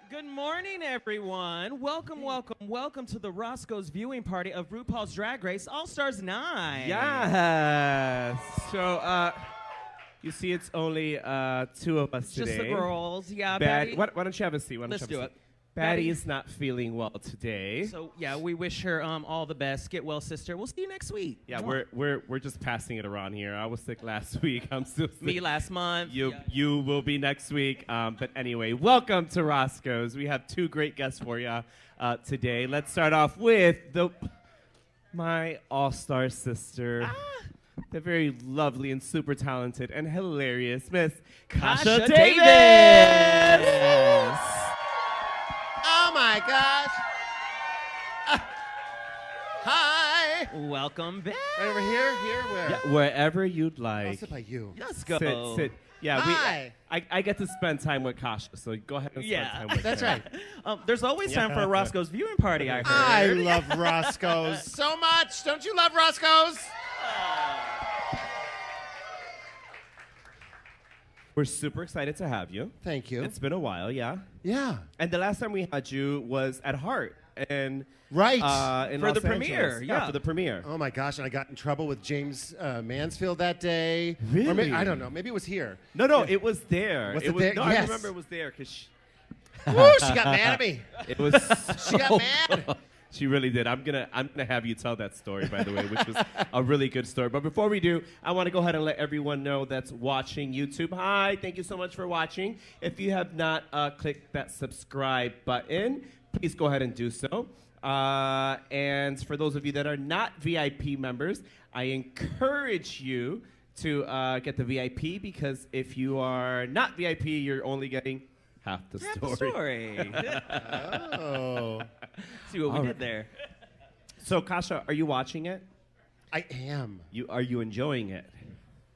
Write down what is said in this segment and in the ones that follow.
Good morning, everyone. Welcome to the Roscoe's viewing party of RuPaul's Drag Race All-Stars 9. Yes. So, you see, it's only two of us today. Just the girls. Yeah, Batty. Batty. Why don't you have a seat? Let's do it. Batty is not feeling well today. So, yeah, we wish her all the best. Get well, sister. We'll see you next week. Yeah, we're just passing it around here. I was sick last week. I'm still sick. Me last month. You will be next week. But anyway, welcome to Roscoe's. We have two great guests for you today. Let's start off with my all-star sister. The very lovely and super talented and hilarious Miss Kasha Davis. Oh my gosh. Hi. Welcome back. Right over here? Where? Yeah, wherever you'd like. I'll sit by you. Let's go. Sit. Yeah, Hi. I get to spend time with Kasha, so go ahead and spend time with That's her. right. There's always time for a Roscoe's viewing party, I heard. I love Roscoe's so much. Don't you love Roscoe's? We're super excited to have you. Thank you. It's been a while, yeah. Yeah. And the last time we had you was at Heart, and Right. in For Los the premiere, Angeles. yeah. For the premiere. Oh my gosh, and I got in trouble with James Mansfield that day. Really? Or maybe, I don't know. Maybe it was here. No, it was there. Was it there? No, I Yes. remember it was there because Woo, she got mad at me. it was. She got mad. She really did. I'm gonna have you tell that story, by the way, which was a really good story. But before we do, I want to go ahead and let everyone know that's watching YouTube. Hi, thank you so much for watching. If you have not clicked that subscribe button, please go ahead and do so. And for those of you that are not VIP members, I encourage you to get the VIP, because if you are not VIP, you're only getting half the story. Oh. See what we did there. So, Kasha, are you watching it? I am. Are you enjoying it?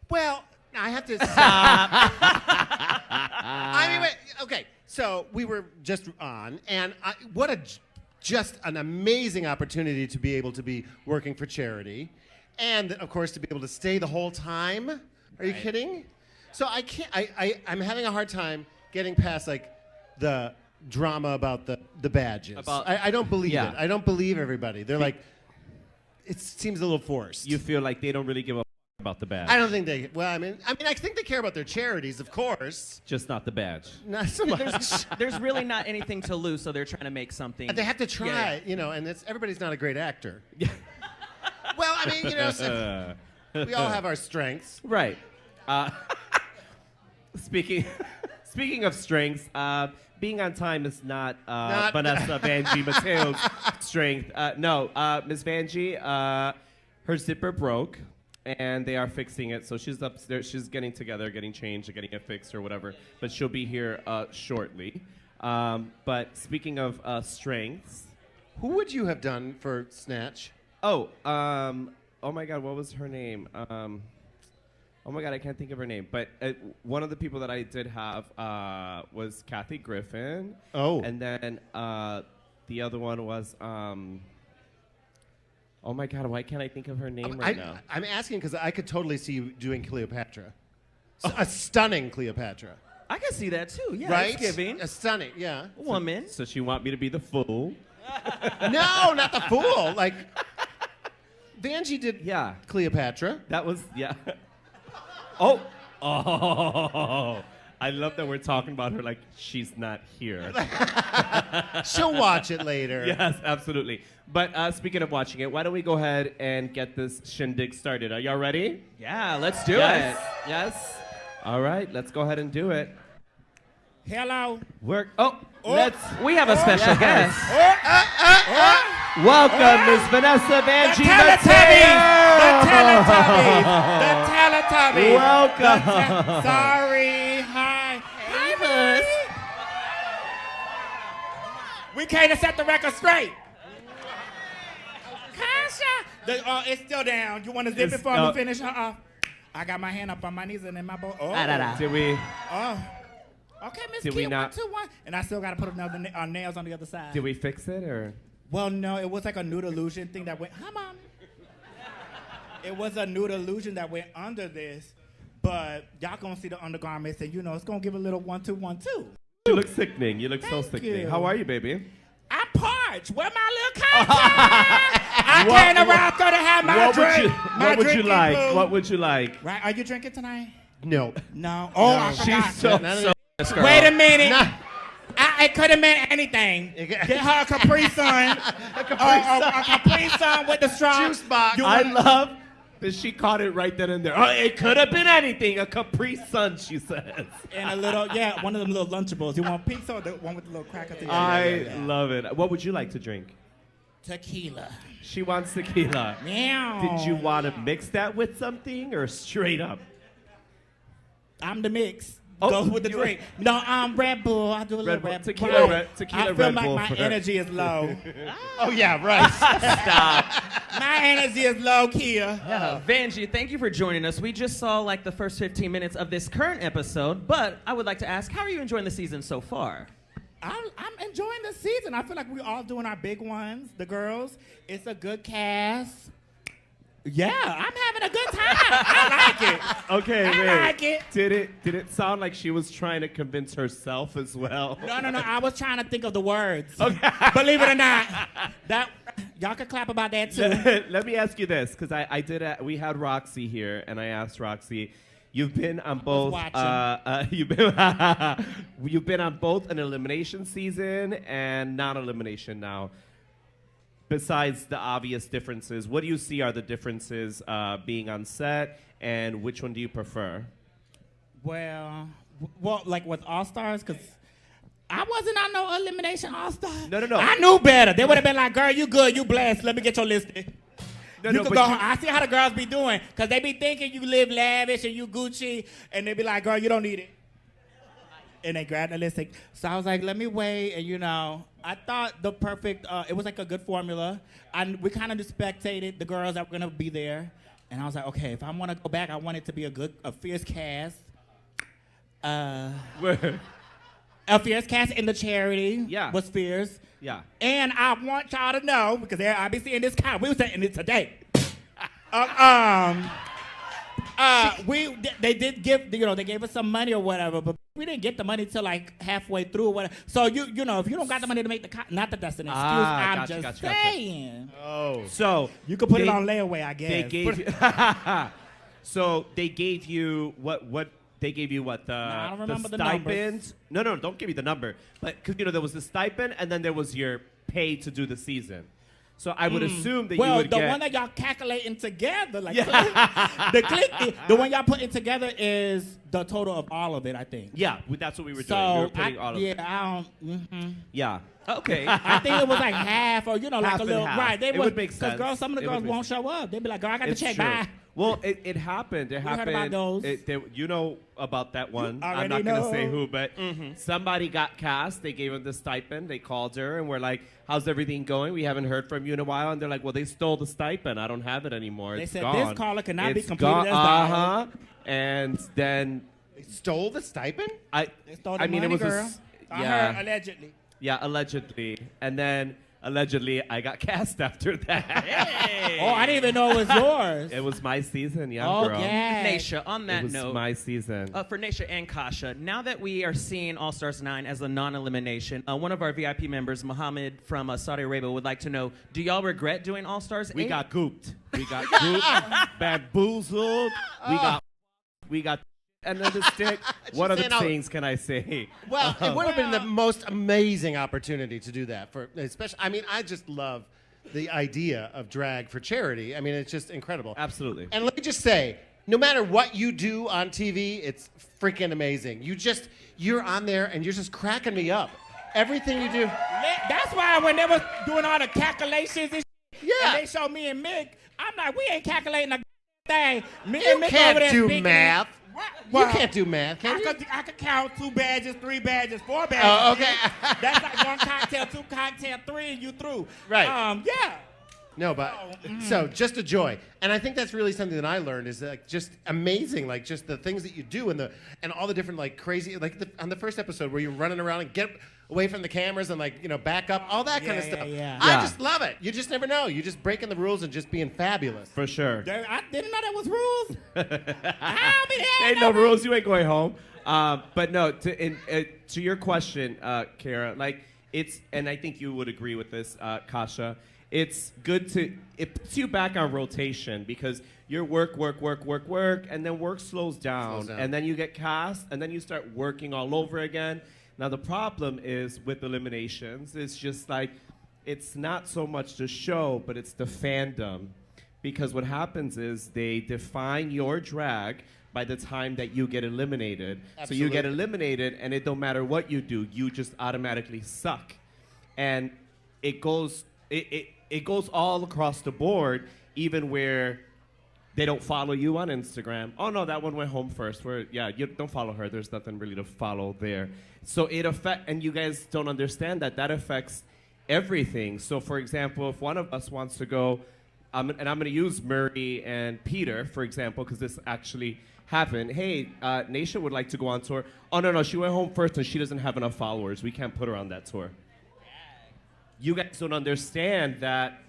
Well, I have to stop. I mean, wait, okay. So we were just on, and just an amazing opportunity to be able to be working for charity, and of course to be able to stay the whole time. Are you kidding? So I can't. I'm having a hard time getting past like the drama about the badges. I don't believe it. I don't believe everybody. They're like, it seems a little forced. You feel like they don't really give a about the badge. I don't think they. Well, I mean, I think they care about their charities, of course. Just not the badge. Not so much. There's really not anything to lose, so they're trying to make something. They have to try, and everybody's not a great actor. Well, I mean, so we all have our strengths. Right. Speaking of strengths, being on time is not Vanessa Vanjie Mateo's strength. No, Ms. Vanjie, her zipper broke, and they are fixing it. So she's upstairs. She's getting changed, getting it fixed or whatever. But she'll be here shortly. But speaking of strengths. Who would you have done for Snatch? Oh my God, what was her name? Oh my God, I can't think of her name. But one of the people that I did have was Kathy Griffin. Oh. And then the other one was, oh my God, why can't I think of her name right now? I'm asking because I could totally see you doing Cleopatra. A stunning Cleopatra. I can see that too. Yeah, right? it's giving. A stunning, yeah. Woman. So she want me to be the fool? No, not the fool. Like, Vanjie did Cleopatra. That was, Oh, I love that we're talking about her like she's not here. She'll watch it later. Yes, absolutely. But speaking of watching it, why don't we go ahead and get this shindig started? Are y'all ready? Yeah, let's do it. Yes. All right, let's go ahead and do it. Hello. We have a special guest. Welcome, Miss Vanessa Vanjie Mateo. Welcome. Sorry. Hi. Hey, We came to set the record straight. Kasha. It's still down. You want to zip it for me finish? I got my hand up on my knees and in my boat. Did we? Okay, Miss Did we Kim, not? 1, 2, 1. And I still got to put another nails on the other side. Did we fix it or? Well, no, it was like a nude illusion thing that went. Hi, Mom. It was a nude illusion that went under this, but y'all gonna see the undergarments, and it's gonna give a little 1, 2, 1, 2. You look sickening. You look so Thank sickening. you. How are you, baby? I'm parched. Where my little contact? I came to Roscoe to have my drink. What would you like? What would you like? Right? Are you drinking tonight? No. No. Oh, I forgot. She's so Wait a minute. Nah. It could have meant anything. Get her a Capri Sun. a Capri Sun with the straw. Juice box. I love that she caught it right then and there. Oh, it could have been anything. A Capri Sun, she says. And a little, one of them little Lunchables. You want pizza or the one with the little cracker thing? I love it. What would you like to drink? Tequila. She wants tequila. Meow. Did you want to mix that with something or straight up? I'm the mix. Oh, Goes with the drink. No, Red Bull. I do a little Red Bull. Red Tequila, Bull. tequila I feel Red like Bull my for her. energy is low. Oh, yeah, right. Stop. My energy is low, Kia. Vanjie, thank you for joining us. We just saw like the first 15 minutes of this current episode, but I would like to ask, how are you enjoying the season so far? I'm enjoying the season. I feel like we're all doing our big ones, the girls. It's a good cast. Yeah, I'm having a good time. I like it. Okay, I wait. like it. Did it sound like she was trying to convince herself as well? No. I was trying to think of the words. Okay. Believe it or not, y'all can clap about that too. Let me ask you this, because we had Roxy here, and I asked Roxy, you've been on both. You've been on both an elimination season and non-elimination now. Besides the obvious differences, what do you see are the differences being on set, and which one do you prefer? Well, like with All Stars, because I wasn't on no elimination All Star. No. I knew better. They would have been like, girl, you good, you blessed. Let me get your listing. You could go. I see how the girls be doing, because they be thinking you live lavish and you Gucci, and they be like, girl, you don't need it. And they grabbed the listing. So I was like, let me wait. And, I thought the perfect, it was like a good formula. And we kind of just spectated the girls that were going to be there. And I was like, okay, if I want to go back, I want it to be a fierce cast. A fierce cast in the charity was fierce. Yeah. And I want y'all to know, because I be seeing this we were saying it today. They did give, they gave us some money or whatever, but we didn't get the money till like halfway through or whatever. So if you don't got the money to make the not that that's an excuse. I'm just saying. Oh, so you could put it on layaway, I guess. They gave you. So they gave you what? They gave you what? I don't remember the stipend. No, don't give me the number. But because there was the stipend, and then there was your pay to do the season. So I would assume that you would get... Well, the one that y'all calculating together, like the one y'all putting together is the total of all of it, I think. Yeah, that's what we were doing. We were putting all of it. I don't... Yeah. Okay. I think it was like half or, like half a little... half. Right. It would make sense. Because some of the girls won't show up. They'd be like, girl, I got the check, bye. Well, it happened. It happened. Heard about those. You know about that one. I'm already not going to say know. who, but somebody got cast. They gave him the stipend. They called her and we're like, how's everything going? We haven't heard from you in a while. And they're like, well, they stole the stipend. I don't have it anymore. They It's said gone. this caller cannot be It's completed gone. as dialed. And then they stole the stipend? They stole the money, it was girl. I heard allegedly. Yeah, allegedly. And then allegedly I got cast after that. Hey. Oh, I didn't even know it was yours. It was my season, girl. Yeah. Naysha, on that It was note, my season. for Naysha and Kasha, now that we are seeing All Stars 9 as a non-elimination, one of our VIP members, Mohammed from Saudi Arabia, would like to know, do y'all regret doing All Stars 8? We got gooped. We got gooped, bamboozled. We got and then the stick. What other things can I say? Well, it would have been the most amazing opportunity to do that especially. I mean, I just love the idea of drag for charity. I mean, it's just incredible. Absolutely. And let me just say, no matter what you do on TV, it's freaking amazing. You're on there and you're just cracking me up. Everything you do. That's why when they was doing all the calculations and Yeah. and they showed me and Mick, I'm like, we ain't calculating a thing. Me You and Mick can't over there do speaking. math. Well, You can't do math, can you? I could count 2 badges, 3 badges, 4 badges. Oh, okay. That's like 1 cocktail, 2 cocktail, 3, and you through. Right. Yeah. No, but so just a joy, and I think that's really something that I learned is like just amazing, like just the things that you do and all the different like crazy on the first episode where you're running around and get away from the cameras and like back up, all that kind of stuff. I just love it. You just never know. You're just breaking the rules and just being fabulous. For sure. I didn't know that was rules. Ain't no rules. You ain't going home. But no, to your question, Kara, like and I think you would agree with this, Kasha. It's good it puts you back on rotation because you're work, and then work slows down, and then you get cast, and then you start working all over again. Now the problem is with eliminations, it's just like, it's not so much the show, but it's the fandom. Because what happens is they define your drag by the time that you get eliminated. Absolutely. So you get eliminated, and it don't matter what you do, you just automatically suck. And it goes all across the board, even where they don't follow you on Instagram. Oh no, that one went home first. You don't follow her. There's nothing really to follow there. So and you guys don't understand that affects everything. So for example, if one of us wants to go, and I'm going to use Murray and Peter, for example, because this actually happened. Hey, Naysha would like to go on tour. Oh, no, she went home first and she doesn't have enough followers. We can't put her on that tour. You guys don't understand that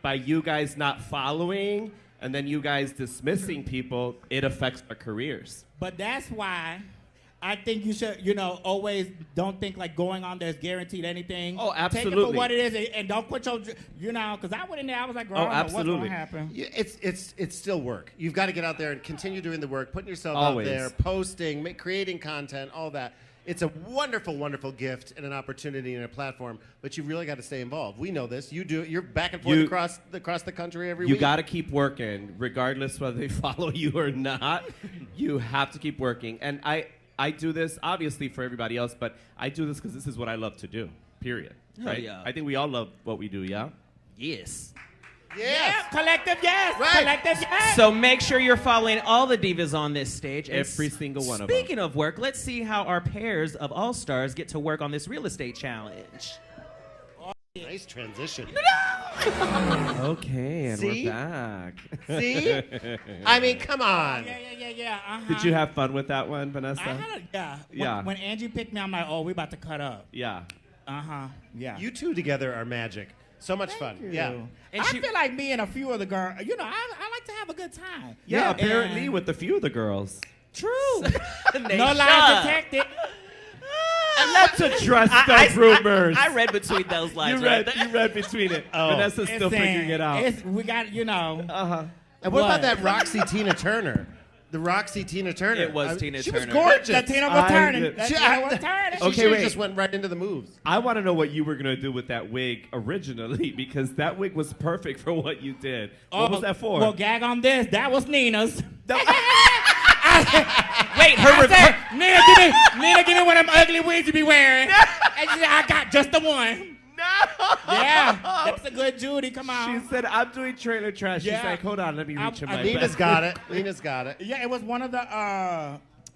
by you guys not following and then you guys dismissing people, it affects our careers. But that's why I think you should, always don't think like going on there's guaranteed anything. Oh, absolutely. Take it for what it is and don't put your, because I went in there, I was like, I don't know what's going to happen. Yeah, it's still work. You've got to get out there and continue doing the work, putting yourself Always. out there, posting, creating content, all that. It's a wonderful, wonderful gift and an opportunity and a platform, but you really got to stay involved. We know this. You do. You're back and forth across the country every week. You got to keep working, regardless whether they follow you or not. You have to keep working. And I do this, obviously, for everybody else, but I do this because this is what I love to do, period. Right? Yeah. I think we all love what we do, yeah? Yes. Yes. Yeah, collective yes. Right. Collective yes. So make sure you're following all the divas on this stage. And Every single one of them. Speaking of work, let's see how our pairs of all-stars get to work on this real estate challenge. Nice transition. Okay, and See? we're back. See? I mean, come on. Yeah. Uh-huh. Did you have fun with that one, Vanessa? I had Yeah. When Angie picked me, I'm like, we about to cut up. Yeah. Uh-huh. Yeah. You two together are magic. So much fun. Thank you. Yeah. And I feel like me and a few of the girls, I like to have a good time. Yeah, apparently And with a few of the girls. True. Naysha. No lies detected. And let's address those rumors. I read between those lines. You read between it. Vanessa's still figuring it out. We got, Uh-huh. And what about that Roxy Tina Turner? The Roxy Tina Turner. It was Tina She Turner. was gorgeous. The Tina was turning. She Okay, should've wait. just went right into the moves. I want to know what you were going to do with that wig originally, because that wig was perfect for what you did. What was that for? Well, gag on this. That was Nina's. Wait, Nina, give me one of them ugly wigs you be wearing. And she said, I got just the one. No! Yeah, that's a good Judy. Come on. She said, I'm doing trailer trash. Yeah. She's like, hold on, let me reach in my Nina's bag. got it. Nina's got it. Yeah, it was one of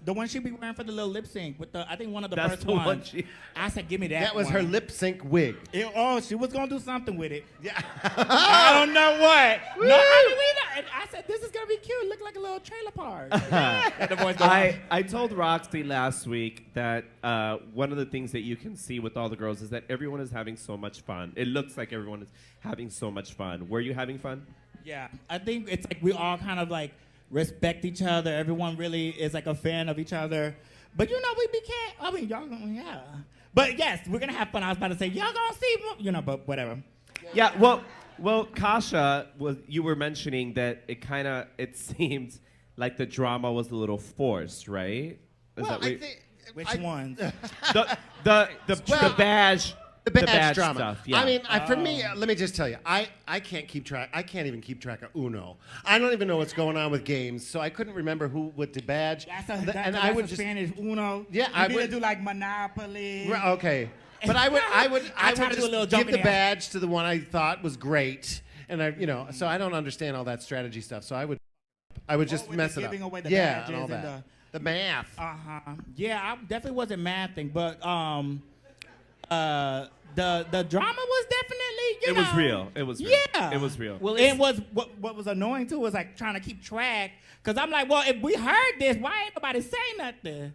the one she be wearing for the little lip sync with I think one of the That's first the one ones. she- I said, give me that. That was one. her lip sync wig. She was gonna do something with it. Yeah. I don't know what. No, I said this is gonna be cute. Look like a little trailer park. And the voice goes, I told Roxy last week that one of the things that you can see with all the girls is that everyone is having so much fun. It looks like everyone is having so much fun. Were you having fun? Yeah, I think it's like we all kind of like respect each other. Everyone really is like a fan of each other. But y'all gonna, yeah. But yes, we're gonna have fun. I was about to say, y'all gonna see, but whatever. Yeah, well, Kasha, you were mentioning that it seemed like the drama was a little forced, right? Which ones? The badge. The badge drama. Stuff, yeah. I mean, for me, let me just tell you, I can't keep track. I can't even keep track of Uno. I don't even know what's going on with games, so I couldn't remember who with the badge. That's Spanish Uno. Yeah, I would do like Monopoly. Okay, but I would try to do a little just jump give in the the air. badge to the one I thought was great, and so I don't understand all that strategy stuff. So I would just with mess the it up. giving away the Yeah, badges and all and that. The math. Yeah, I definitely wasn't mathing, but the drama was definitely, It was real. It was real. Yeah. It was real. Well, It was what was annoying too was like trying to keep track, because I'm like, well, if we heard this, why ain't nobody say nothing?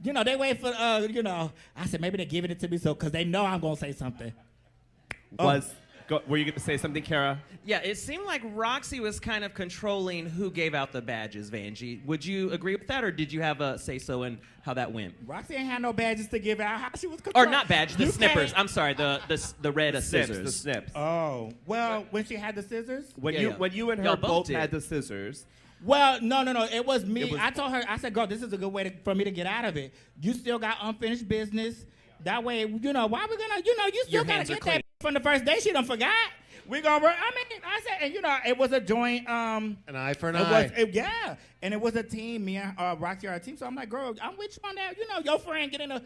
They wait for I said maybe they're giving it to me because they know I'm gonna say something. Were you going to say something, Kara? Yeah, it seemed like Roxy was kind of controlling who gave out the badges, Vanjie. Would you agree with that, or did you have a say-so in how that went? Roxy ain't had no badges to give out. How she was Or controlling. not badges, the snippers. I'm sorry, the red scissors. The snips. Oh, well, when she had the scissors? When Yeah, you yeah. when you and her Y'all both both did. had the scissors. Well, no. It was me. It was- I told her, I said, girl, this is a good way for me to get out of it. You still got unfinished business. That way, why we gonna, you still Your gotta hands are get clean. that from the first day. She done forgot. We gonna work. I mean, I said, and it was a joint. An eye for an It eye. was, yeah, and it was a team. Me and Roxy are a team. So I'm like, girl, I'm with you on that. Your friend get in a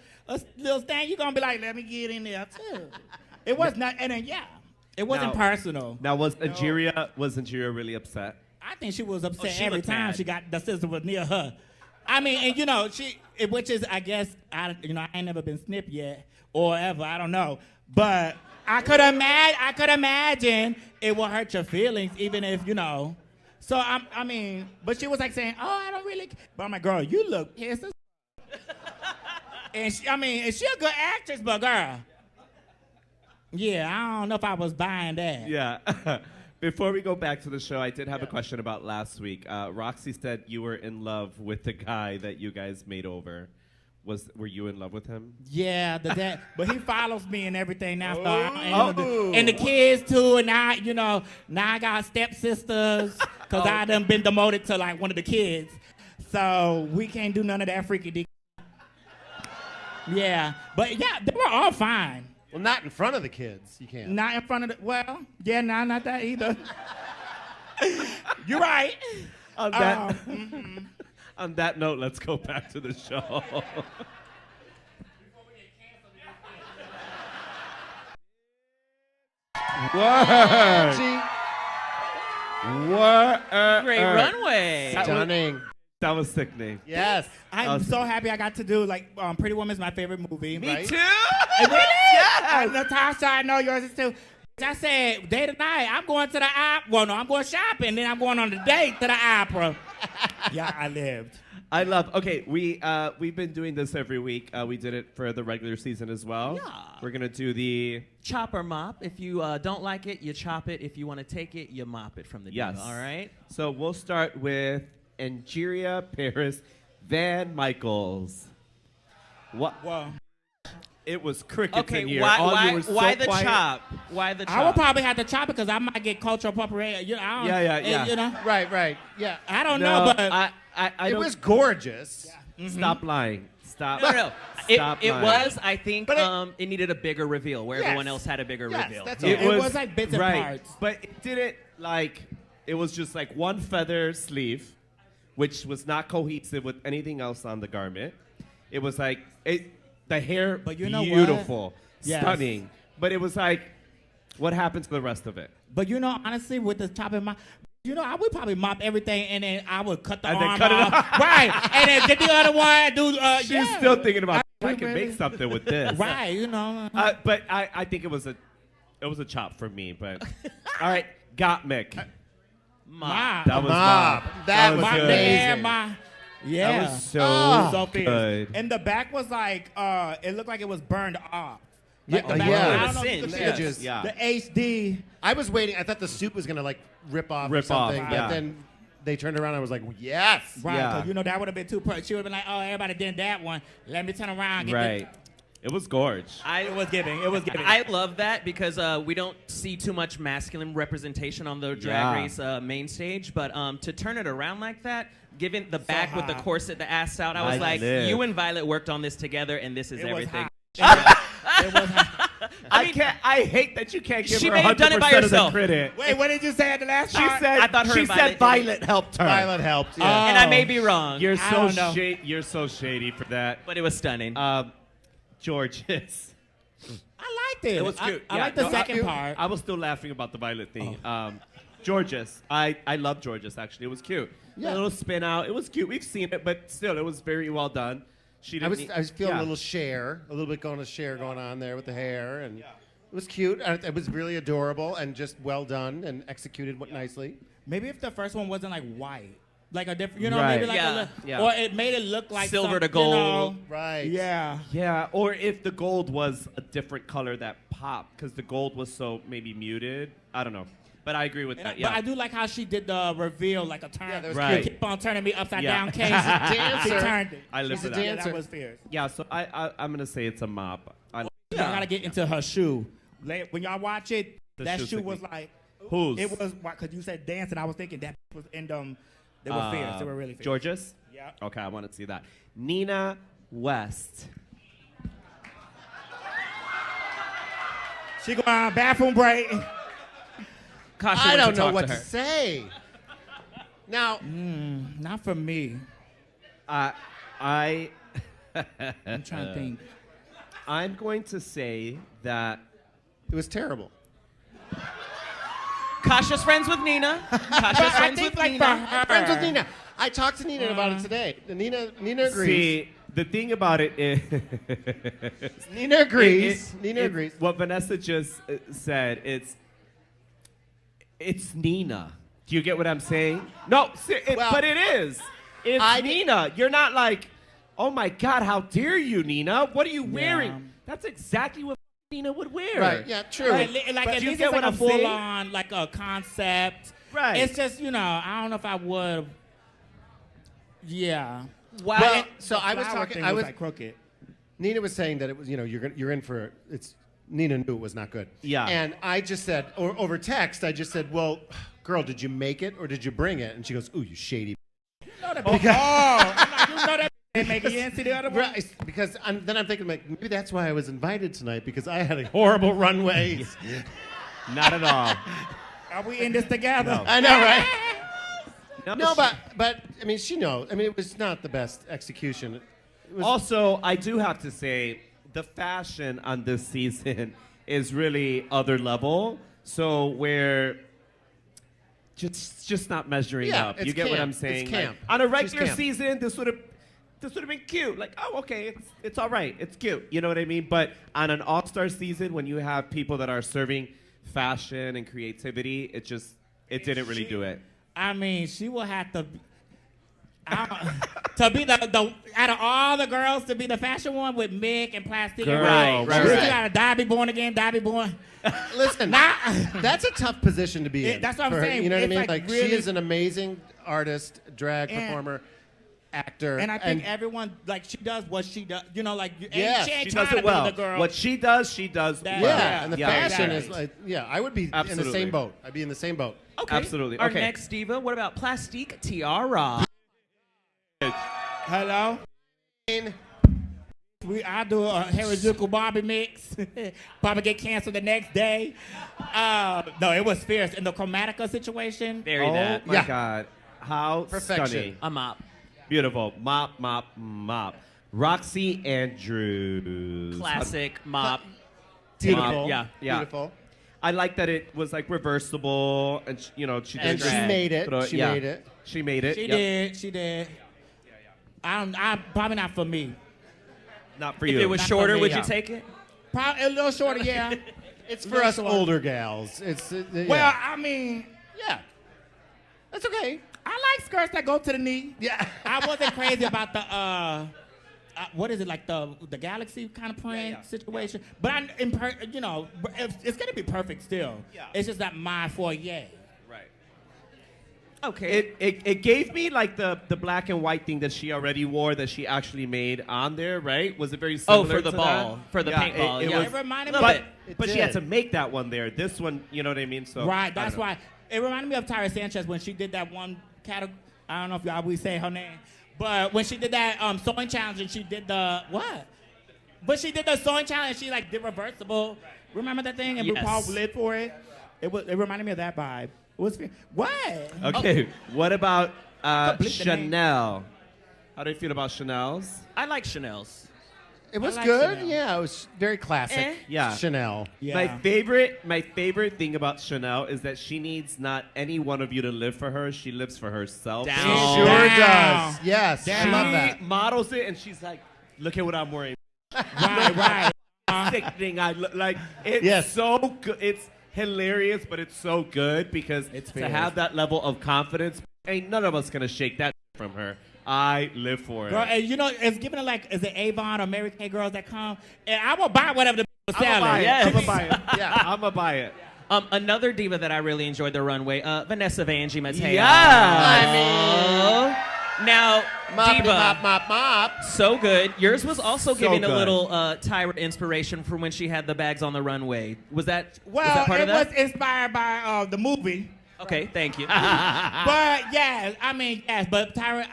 little stand. You gonna be like, let me get in there too. It was not, and then it wasn't Now- personal. Now, was Angeria really upset? I think she was upset she every looked time mad. she got the sister was near her. I mean, and which is, I guess, I ain't never been snipped yet or ever. I don't know, but I could imagine it will hurt your feelings, even if So but she was like saying, "Oh, I don't really." But I'm like, "Girl, you look pissed." And she a good actress, but girl, yeah, I don't know if I was buying that. Yeah. Before we go back to the show, I did have a question about last week. Roxy said you were in love with the guy that you guys made over. Were you in love with him? Yeah, but he follows me and everything now. Oh. And the kids too. And now I got stepsisters because I done been demoted to like one of the kids. So we can't do none of that freaky dick. Yeah, but yeah, they were all fine. Well, not in front of the kids. You can't. Not in front of not that either. You're right. On that note, let's go back to the show. Word. Word. Great runway. Stunning. That was sickening. Yes. I'm so happy I got to do Pretty Woman's my favorite movie. Me too. Really? Yeah. Natasha, I know yours is too. I said, day to night, I'm going to the opera. Well, no, I'm going shopping. Then I'm going on the date to the opera. Yeah, I lived. I love. Okay, we've been doing this every week. We did it for the regular season as well. Yeah. We're gonna do the Chop or mop. If you don't like it, you chop it. If you want to take it, you mop it from the yes. deal. All right. So we'll start with Angeria Paris Van Michaels. What? Well, It was crickets Okay. in here. Why? All you Why, were so why the quiet. chop? Why the chop? I would probably have to chop it because I might get cultural appropriation. Yeah. Right. Yeah. I don't No, know, but I It don't. was gorgeous. Stop lying. Stop. No. Stop It lying. was. I think But it needed a bigger reveal where Yes. everyone else had a bigger Yes, reveal. that's It was like bits and right, parts. but it didn't like. It was just like one feather sleeve, which was not cohesive with anything else on the garment. It was like the hair, But you know what? beautiful, Yes. stunning. But it was like, what happened to the rest of it? But honestly, with the chopping I would probably mop everything and then I would cut the And then arm cut it off. Right. And then get the other one, do She's yeah. still thinking about. I would can really- make something with this. Right, But I think it was a chop for me. But all right, Gottmik. Mop. That was Mop. Mop. That was Mop the amazing. hair, yeah. That was so So fierce. good. And the back was like, it looked like it was burned off. Yeah, the back, yeah. I don't know if you could The see edges. it. Yeah. The HD. I was waiting. I thought the soup was gonna like rip off or Rip off, something, yeah. but then they turned around. I was like, yes. Right, Yeah. because that would have been too She would have been like, oh, everybody did that one. Let me turn around. And get Right. It was gorge. It was giving. It was giving. I love that because we don't see too much masculine representation on the Drag Yeah. Race main stage. But to turn it around like that, given the back with the hot. corset, the ass out, I was I like, live. you and Violet worked on this together, and this is It was everything. hot. It was hot. I hate that you can't give she her may have done it by 100% of the herself. credit. Wait, what did you say at the last She part? said I thought her she and Violet said did it. Violet helped her. Violet helped. Yeah. And I may be wrong, You're I so don't know. you're so shady for that. but it was stunning. George's. I liked it. It was cute. I Yeah, liked the no, second part. I was still laughing about the Violet thing. George's. I love George's actually. It was cute. Yeah. A little spin out. It was cute. We've seen it, but still, it was very well done. She I didn't. was feeling yeah. a little bit going on there with the hair, and it was cute. It was really adorable and just well done and executed nicely. Maybe if the first one wasn't like white. like a different, you know, Right. maybe like Yeah. a, or it made it look like Silver to something, you know. gold. Right. Yeah. Yeah, or if the gold was a different color that popped, because the gold was so maybe muted. I don't know. But I agree with that, yeah. But I do like how she did the reveal, like a turn. Yeah, that was Right. Keep on turning me upside Yeah. down case. She turned it. I live She's for a that. Yeah, dancer. that was fierce. Yeah, so I'm going to say it's a mop. Y'all gotta get into her shoe. When y'all watch it, The that shoe's shoe like was me. like, Whose? it was, because you said dancing, I was thinking that was in them, they were fierce. They were really fierce. Georges? Yeah. Okay, I want to see that. Nina West. She going on bathroom break. Kasha, I would you don't know talk what to to her? say. Now, Not for me. I I'm trying to think. I'm going to say that it was terrible. Kasha's friends with Nina. Kasha's friends with like Nina. for her, Friends with Nina. I talked to Nina about it today. Nina agrees. see the thing about it is Nina agrees. Nina agrees. What Vanessa just said, it's Nina. Do you get what I'm saying? No, Well, but it is. It's Nina. You're not like, oh my God, how dare you, Nina? What are you wearing? That's exactly what Nina would wear. Right. Yeah. True. Like But at you least get it's what like a I'm saying? full on, like a concept. Right. It's just, you know, I don't know if I would. Yeah. Wow. Well, so The I was flower talking. thing I was. like crooked. Nina was saying that it was. You're in for it's. Nina knew it was not good. Yeah. And I just said, or over text, I just said, well, girl, did you make it or did you bring it? And she goes, ooh, you shady. You know that. I'm like, you know that didn't make it. You didn't see the other one? Right, because then I'm thinking, like, maybe that's why I was invited tonight because I had a horrible runway. Not at all. Are we in this together? No. I know, right? No, No, but I mean, she knows. I mean, it was not the best execution. It was, Also, I do have to say, the fashion on this season is really other level. So we're just not measuring Yeah, up. it's You get what camp. I'm saying? It's Like, camp. on a She's regular camp. season, this would have been cute. Like, oh, okay, it's all right. It's cute. You know what I mean? But on an all-star season, when you have people that are serving fashion and creativity, it didn't really do it. I mean, she will have to. To be the out of all the girls to be the fashion one with Mick and Plastic Girl, and right. You got a Dobby born again, Dobby born. listen, Nah. that's a tough position to be in. That's what I'm for her. saying. You know what I It's mean? like Like, really- she is an amazing artist, drag And- performer, actor, And I think everyone like she does what she does. You know, like Yeah, she ain't She trying does to it well. be the girl. What she does That- well. yeah, and the Yeah, fashion exactly. is like, I would be in the Absolutely. same boat. I'd be in the same boat. Okay. Absolutely. Our Okay. next diva. What about Plastique Tiara? Hello. I do a Harajuku Barbie mix. Probably get canceled the next day. No, it was fierce. In the Chromatica situation. Bury Oh that. my Yeah. God. How Perfection. stunning. A mop. Beautiful. Mop. Roxy Andrews. Classic mop. Beautiful. Yeah. Beautiful. I like that it was like reversible and she did And she drag. made it. Throw She yeah. made it. She made it. She Yep. did. She did. I'm probably not for me. Not for If you. it was Not for shorter, me, would yeah. you take it? Probably a little shorter, yeah. It's for us older gals. It's Well, yeah. I mean, Yeah. That's okay. I like skirts that go to the knee. Yeah. I wasn't crazy about the what is it, like the galaxy kind of print situation. But it's gonna be perfect still. Yeah. It's just not my foyer. Right. Okay. It gave me like the black and white thing that she already wore that she actually made on there, right? Was it very similar for the to ball. that? For the paintball, It yeah. was, It reminded me. Little Of, bit. but she had did. to make that one there. This one, you know what I mean? So right. I That's don't know. why it reminded me of Tyra Sanchez when she did that one category. I don't know if y'all will say her name, but when she did that sewing challenge and she did the what? But she did the sewing challenge. She like did reversible. Remember that thing? And Yes. RuPaul lit for it. It reminded me of that vibe. It was what? Okay, what about Complete the name. Chanel? How do you feel about Chanel's? I like Chanel's. It was like good. Chanel. Yeah, it was very classic. Eh. Yeah. Chanel. Yeah. My favorite thing about Chanel is that she needs not any one of you to live for her. She lives for herself. Down. She Oh. sure Down. does. Yes, Down. I love She that. models it, and she's like, "Look at what I'm wearing." right. Sickening. I look like it's Yes. so good. It's hilarious, but it's so good because It's to fierce. have that level of confidence Ain't none of us gonna shake that from her. I live for it. Girl, and you know, it's giving it like, is it Avon or Mary Kay girls that come? And I will buy whatever the was selling. I'm gonna buy it. Yeah, I'm gonna buy it. Another diva that I really enjoyed the runway, Vanessa Vanjie Mateo. Yeah. I mean, now, diva, mop. so good. Yours was also So giving a good. little Tyra inspiration from when she had the bags on the runway. Was that It part of that? was inspired by the movie. Okay, thank you. But yeah, I mean, yes, but Tyra.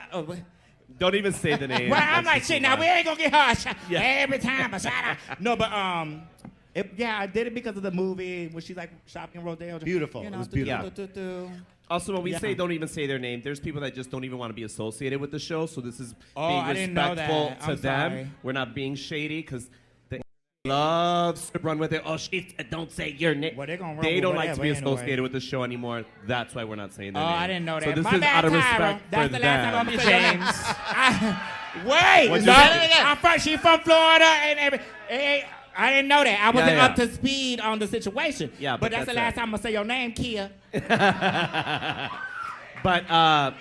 Don't even say the name. Well, I'm like, shit, now we ain't gonna get her a shot Yeah. every time a shout out. No, but I did it because of the movie when she's like shopping in Rodeo. Beautiful. You know, It was beautiful. Also, when we Yeah. say don't even say their name, there's people that just don't even want to be associated with the show. So this is Oh, being I didn't know respectful that. to I'm them. sorry. We're not being shady because they loves to run with it. Oh, she don't say your name. Well, they're gonna run They with don't like to be whatever associated anyway. with the show anymore. That's why we're not saying their Oh, name. I didn't know So that. this My is bad, out of Tyra. respect That's for the last time I'm them. gonna say your name. Wait, What'd no, you say? she's from Florida and I didn't know that. I wasn't Yeah. up to speed on the situation. Yeah, but but that's the that's last it. time I'm gonna say your name, Kia. But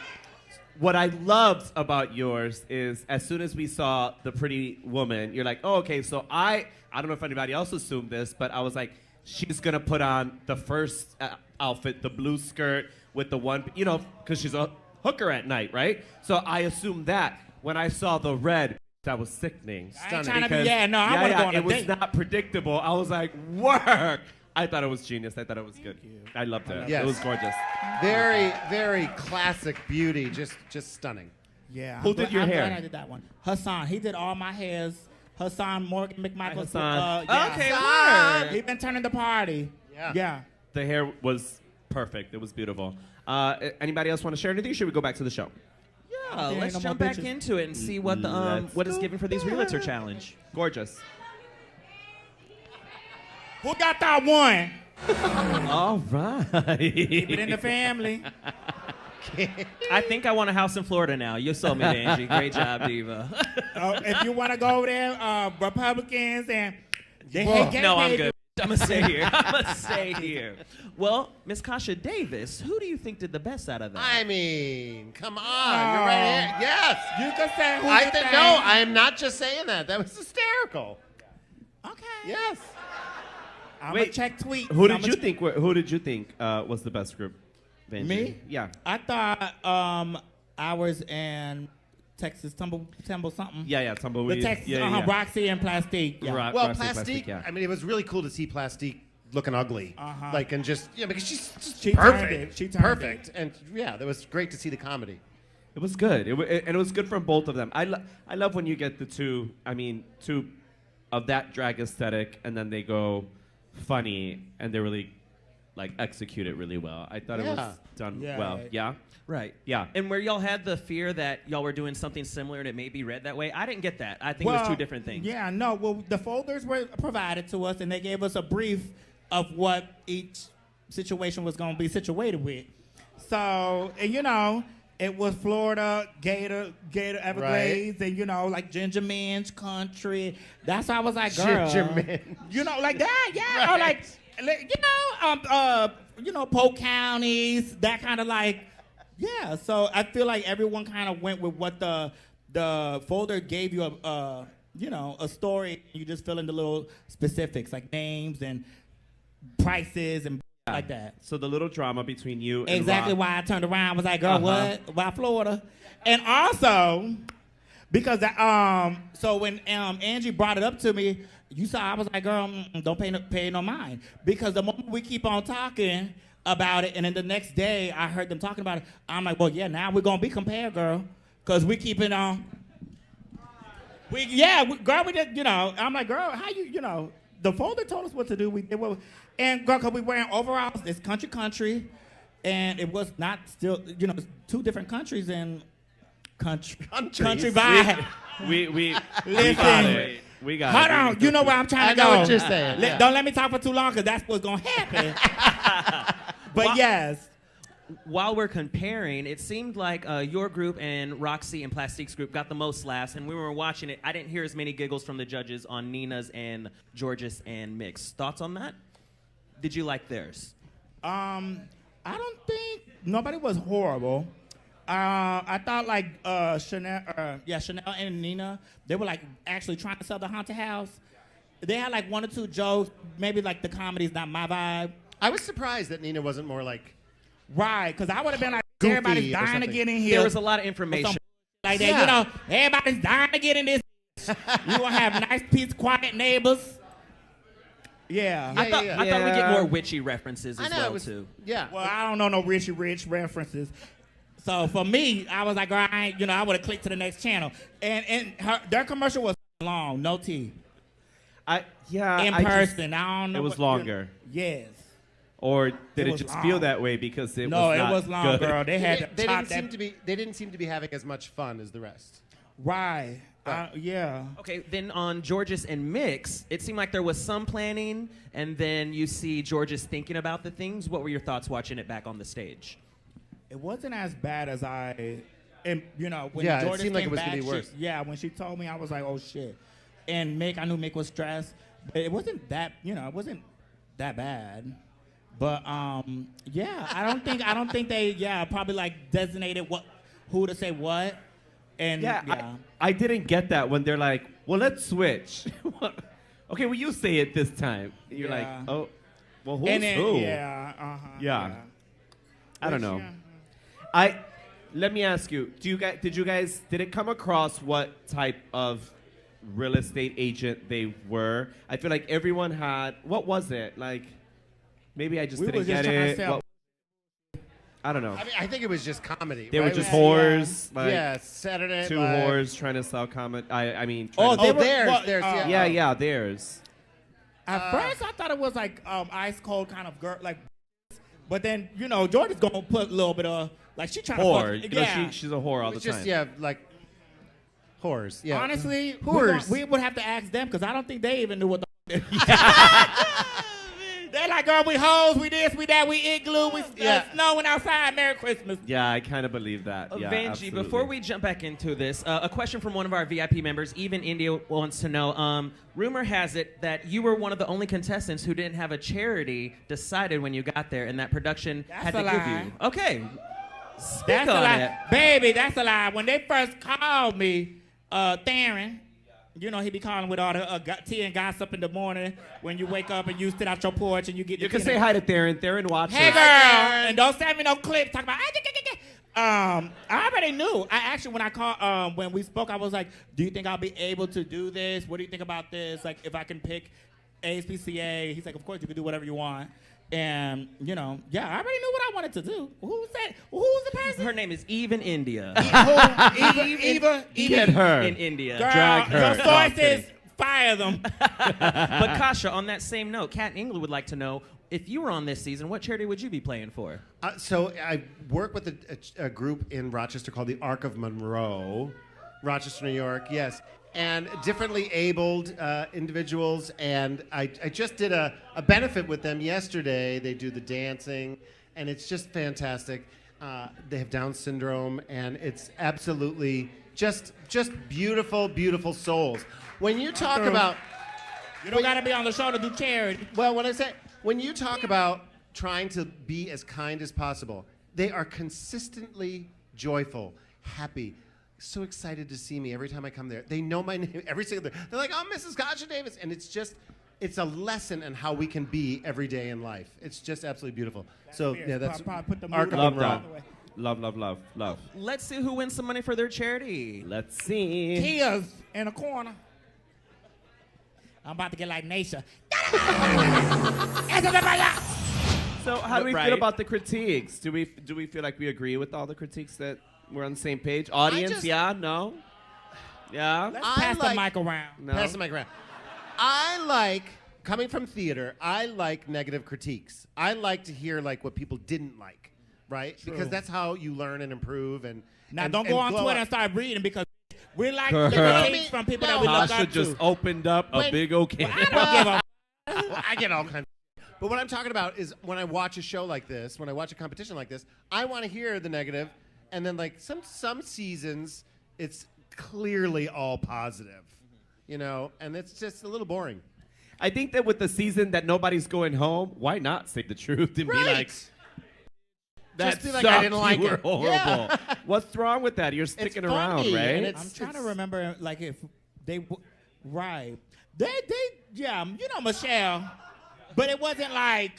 what I loved about yours is as soon as we saw the pretty woman, you're like, oh, okay, so I don't know if anybody else assumed this, but I was like, she's going to put on the first outfit, the blue skirt with the one, you know, because she's a hooker at night, right? So I assumed that. When I saw the red, that was sickening. I ain't trying to be, Because- I want to go on a it was date. not predictable. I was like, work. I thought it was genius. I thought it was good. I loved it. Yes. It was gorgeous. Very, very classic beauty. Just stunning. Yeah. Who did your I'm hair? glad I did that one. Hassan. He did all my hairs. Hassan Morgan McMichael. Hassan. Okay, Hassan. word. He been turning the party. Yeah. Yeah. The hair was perfect. It was beautiful. Anybody else want to share anything? Or should we go back to the show? Yeah, There ain't let's no jump more back bitches. into it and see what the Let's what it's go giving for these realtor challenge. Gorgeous. Who got that one? All right. Keep it in the family. I think I want a house in Florida now. You sold me, Angie. Great job, diva. If you want to go over there, Republicans and they Whoa. hate gay No, I'm people. good. I'm gonna stay here. I'm gonna stay here. Well, Miss Kasha Davis, who do you think did the best out of that? I mean, come on. You're right here. Yes. You can say who I you think think. no, I am not just saying that. That was hysterical. Okay. Yes. I'm Wait, gonna check tweets. Who I'ma did you check- think? Who did you think was the best group? Vanjie? Me? Yeah. I thought ours and Texas Tumble something. Yeah. Tumbleweed. The Texas, yeah. Roxy and Plastique. Yeah. Well, Roxy Plastique, yeah. I mean, it was really cool to see Plastique looking ugly. Uh-huh. Like, and just, yeah, because she's just She turned perfect. it. She turned perfect. And yeah, that was great to see the comedy. It was good. And it was good from both of them. I love when you get the two of that drag aesthetic, and then they go funny, and they really like execute it really well. I thought it Yeah. was done Yeah. well. Yeah. Right. Yeah. And where y'all had the fear that y'all were doing something similar and it may be read that way, I didn't get that. I think it was two different things. Yeah, no. Well, the folders were provided to us, and they gave us a brief of what each situation was going to be situated with. So, and you know, it was Florida, Gator Everglades, and you know, like Ginger Minge country. That's why I was like, girl, Ginger Minge. you know, like that, yeah, or Right. you know, Polk counties, that kind of like, yeah. So I feel like everyone kind of went with what the folder gave you a story. You just fill in the little specifics like names and prices and like that. So the little drama between you and Exactly Rob. why I turned around. I was like, girl, Uh-huh. what? Why Florida? And also, because so when Angie brought it up to me, you saw I was like, girl, don't pay no mind. Because the moment we keep on talking about it, and then the next day I heard them talking about it, I'm like, well, yeah, now we're going to be compared, girl. Because we keeping on. We did, you know, I'm like, girl, how you know, the folder told us what to do. We did what, and girl, because we wearing overalls, it's country, and it was not still, you know, it's two different countries and country vibe. We Listen. got it. We got Hold it. on, you know where I'm trying to I go. know what you're saying. Yeah. Don't let me talk for too long, because that's what's going to happen. But Wow. yes. While we're comparing, it seemed like your group and Roxy and Plastique's group got the most laughs, and when we were watching it, I didn't hear as many giggles from the judges on Nina's and George's and Mix. Thoughts on that? Did you like theirs? I don't think nobody was horrible. I thought like Chanel and Nina, they were like actually trying to sell the haunted house. They had like one or two jokes, maybe like the comedy's not my vibe. I was surprised that Nina wasn't more like Right, because I would have been like, goofy everybody's or dying to something. get in here. There was a lot of information. Like that, Yeah. you know, everybody's dying to get in this. You gonna have nice, peace, quiet neighbors. Yeah. I thought we get more witchy references as I know well it was, too. Yeah. Well, I don't know no Richie Rich references. So for me, I was like, all right, I would have clicked to the next channel. And their commercial was long, no tea. In person, I don't know. It was longer. Yes. Or did it was just long. feel that way because it No, was it not was long, good? girl. They had They to chop didn't seem that. to be. They didn't seem to be having as much fun as the rest. Right. Yeah. Okay, then on Georges and Mix, it seemed like there was some planning, and then you see Georges thinking about the things. What were your thoughts watching it back on the stage? It wasn't as bad as when Yeah, it Georges seemed like came it was gonna back, be worse. when she told me, I was like, oh shit. And Mick, I knew Mick was stressed, but it wasn't that, it wasn't that bad. But I don't think they probably like designated who to say what. And I didn't get that when they're like, well, let's switch. Okay, well, you say it this time. You're like, oh, well, who's who? Yeah. I don't know. Let me ask you, did it come across what type of real estate agent they were? I feel like everyone had, what was it? Like, maybe I just didn't get it. I don't know. I mean, I think it was just comedy. They were right? just whores. Like, Yeah, Saturday Night two Live. whores trying to sell comment. I mean, Oh, trying to- theirs. yeah, theirs. At first, I thought it was like ice cold kind of girl, like. But then Jordan's gonna put a little bit of like she trying Whore. to fuck. You know, Yeah. she's a whore all It the was time. just like whores. Yeah. Honestly, Whores. we would have to ask them because I don't think they even knew what the. They're like, girl, we hoes, we this, we that, we igloo, we snowing outside. Merry Christmas. Yeah, I kind of believe that. Yeah, Vanjie, absolutely. before we jump back into this, a question from one of our VIP members, Even India, wants to know, rumor has it that you were one of the only contestants who didn't have a charity decided when you got there and that production had to a give lie. you. Okay. Speak That's a on lie. it. Baby, that's a lie. When they first called me, Theron, he be calling with all the tea and gossip in the morning when you wake up and you sit out your porch and you get You the can tea say and- hi to Theron. Theron watches. Hey, girl. And don't send me no clips. Talk about, I already knew. I actually, when I called, when we spoke, I was like, do you think I'll be able to do this? What do you think about this? Like, if I can pick ASPCA. He's like, of course, you can do whatever you want. And, I already knew what I wanted to do. Who was that? Who was the person? Her name is Even India. Eva? Get her. In India. Girl, Drag her. your No, I'm sources, kidding. fire them. But Kasha, on that same note, Kat and England would like to know, if you were on this season, what charity would you be playing for? So I work with a group in Rochester called the Arc of Monroe, Rochester, New York. Yes. And differently abled individuals, and I just did a benefit with them yesterday. They do the dancing, and it's just fantastic. They have Down syndrome, and it's absolutely just beautiful, beautiful souls. When you talk about, You don't got to be on the show to do charity. well, when you talk about trying to be as kind as possible, they are consistently joyful, happy. So excited to see me every time I come there. They know my name every single day. They're like, "Oh, Mrs. Kasha Davis," and it's a lesson in how we can be every day in life. It's just absolutely beautiful. So yeah, that's Probably put the Arc of mood Love Monroe. that. Love. Let's see who wins some money for their charity. Let's see. Tears in a corner. I'm about to get like Naysha. So how do we Right. feel about the critiques? Do we feel like we agree with all the critiques that we're on the same page? Audience, just- yeah, no, yeah. Let's I pass the like- mic around. No. Pass the mic around. I like coming from theater. I like negative critiques. I like to hear like what people didn't like, right? Because that's how you learn and improve. And Now, and- don't go and on glow Twitter up. and start reading because we like Girl. the critiques from people that we look Kasha up just to. opened up a Wait. big okay. I don't give a Well, I get all kinds. But what I'm talking about is when I watch a show like this, when I watch a competition like this, I want to hear the negative, and then like some seasons, it's clearly all positive, and it's just a little boring. I think that with the season that nobody's going home, why not say the truth and be like, That just be like, I didn't like you were it. horrible. Yeah. What's wrong with that? You're sticking around, funny, right? and I'm trying to remember, like, if they, right. They, yeah, you know, Michelle, but it wasn't like,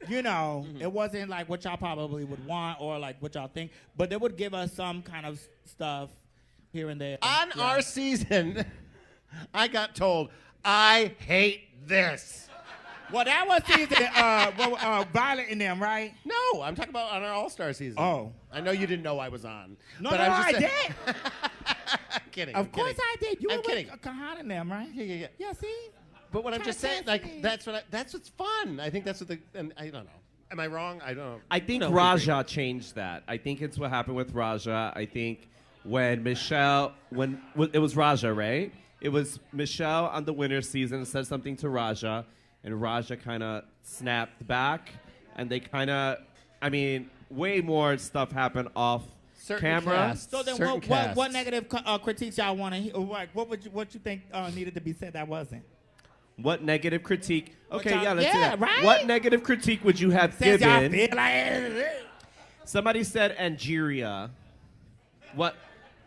you know, it wasn't like what y'all probably would want or like what y'all think, but they would give us some kind of stuff here and there. On our season, I got told, I hate this. Well, that was season, Violet and them, right? No, I'm talking about on our All-Star season. Oh. I know you didn't know I was on. No, but no, I'm just I saying- did. I'm kidding. Of I'm course kidding. I did. You I'm were kidding. with Kahan and them, right? Yeah. Yeah, see? But what I'm just saying, like, Fantastic. that's what's fun. I think that's what and I don't know. Am I wrong? I don't know. I think No, we Raja changed that. I think it's what happened with Raja. I think when it was Raja, right? It was Michelle on the winner's season said something to Raja, and Raja kind of snapped back, and they kind of, I mean, way more stuff happened off Certain camera. casts. So then, Certain what casts. negative critiques y'all want to hear? Like, what you think needed to be said that wasn't? What negative critique? Okay, y'all- yeah, let's see yeah, that. right? What negative critique would you have Since y'all given? feel like Somebody said Angeria. What